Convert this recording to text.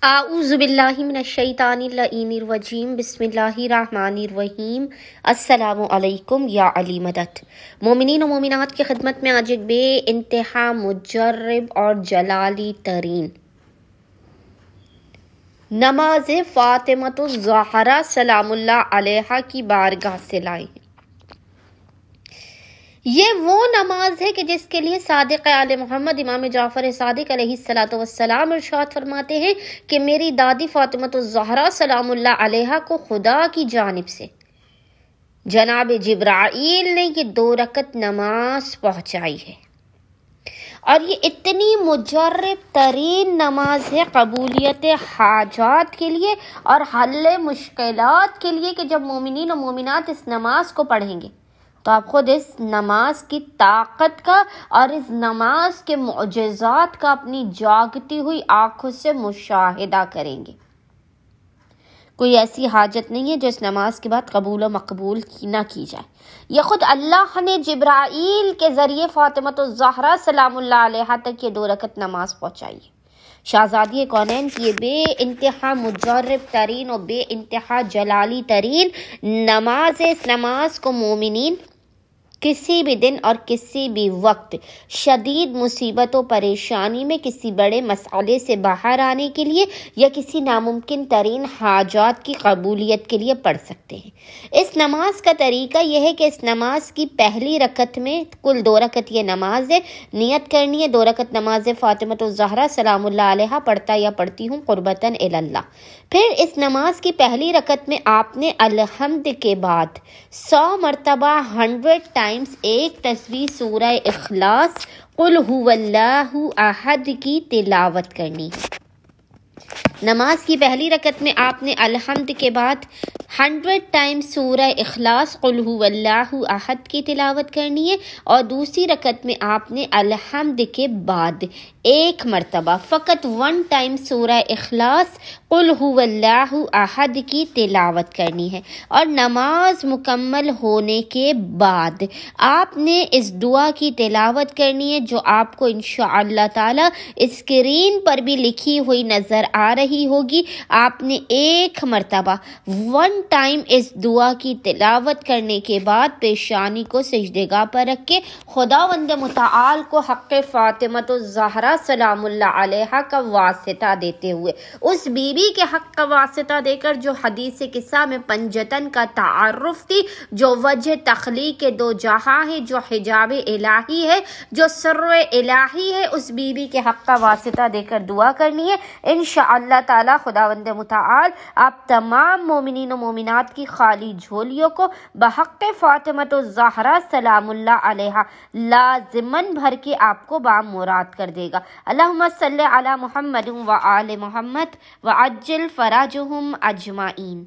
اعوذ باللہ من الشیطان اللعین الرجیم بسم اللہ الرحمن الرحیم۔ السلام علیکم یا علی مدد۔ مومنین و مومنات کی خدمت میں آج ایک بے انتہا مجرب اور جلالی ترین نماز فاطمۃ الزہرا سلام اللہ علیہا کی بارگاہ سے لائے ہیں۔ یہ وہ نماز ہے کہ جس کے لیے صادق آل محمد امام جعفر صادق علیہ السلام ارشاد فرماتے ہیں کہ میری دادی فاطمۃ الزہرا سلام اللہ علیہا کو خدا کی جانب سے جناب جبرائیل نے یہ 2 رکعت نماز پہنچائی ہے، اور یہ اتنی مجرب ترین نماز ہے قبولیت حاجات کے لیے اور حل مشکلات کے لیے کہ جب مومنین و مومنات اس نماز کو پڑھیں گے تو آپ خود اس نماز کی طاقت کا اور اس نماز کے معجزات کا اپنی جاگتی ہوئی آنکھوں سے مشاہدہ کریں گے۔ کوئی ایسی حاجت نہیں ہے جو اس نماز کے بعد قبول و مقبول نہ کی جائے۔ یہ خود اللہ نے جبرائیل کے ذریعے فاطمۃ الزہرا سلام اللہ علیہا تک یہ 2 رکعت نماز پہنچائی ہے۔ شہزادی کونین کی یہ بے انتہا مجرب ترین اور بے انتہا جلالی ترین نماز ہے۔ اس نماز کو مومنین کسی بھی دن اور کسی بھی وقت شدید مصیبت و پریشانی میں کسی بڑے مسئلے سے باہر آنے کے لیے یا کسی ناممکن ترین حاجات کی قبولیت کے لیے پڑھ سکتے ہیں۔ اس نماز کا طریقہ یہ ہے کہ اس نماز کی پہلی رکعت میں کل 2 رکعت یہ نماز ہے، نیت کرنی ہے 2 رکعت نماز فاطمۃ الزہرا سلام اللہ علیہا پڑھتا یا پڑھتی ہوں قربتاً اللہ۔ پھر اس نماز کی پہلی رکعت میں آپ نے الحمد کے بعد 100 مرتبہ 100 ٹائمز ایک تسبیح سورہ اخلاص قل هو اللہ احد کی تلاوت کرنی ہے۔ نماز کی پہلی رکعت میں آپ نے الحمد کے بعد 100 ٹائم سورہ اخلاص قل هو اللہ احد کی تلاوت کرنی ہے، اور دوسری رکعت میں آپ نے الحمد کے بعد 1 مرتبہ فقط 1 ٹائم سورہ اخلاص قل هو اللہ احد کی تلاوت کرنی ہے، اور نماز مکمل ہونے کے بعد آپ نے اس دعا کی تلاوت کرنی ہے جو آپ کو انشاءاللہ تعالی اسکرین پر بھی لکھی ہوئی نظر آ رہی ہوگی۔ آپ نے 1 مرتبہ 1 ٹائم اس دعا کی تلاوت کرنے کے بعد پیشانی کو سجدگاہ پر رکھ کے خداوند متعال کو حق فاطمۃ الزہرا سلام اللہ علیہا کا واسطہ دیتے ہوئے، اس بی بی کے حق کا واسطہ دے کر جو حدیث قصہ میں پنجتن کا تعارف تھی، جو وجہ تخلیق 2 جہاں ہے، جو حجاب الہی ہے، جو سر الہی ہے، اس بی بی کے حق کا واسطہ دے کر دعا کرنی ہے۔ انشاءاللہ تعالی خداوند متعال آپ تمام مومنین و مومنات کی خالی جھولیوں کو بحق فاطمۃ الزہرا سلام اللہ علیہا لازماً بھر کے آپ کو بامراد کر دے گا۔ اللہم صلی علی محمد و آل محمد وعجل فرجہم اجمعین۔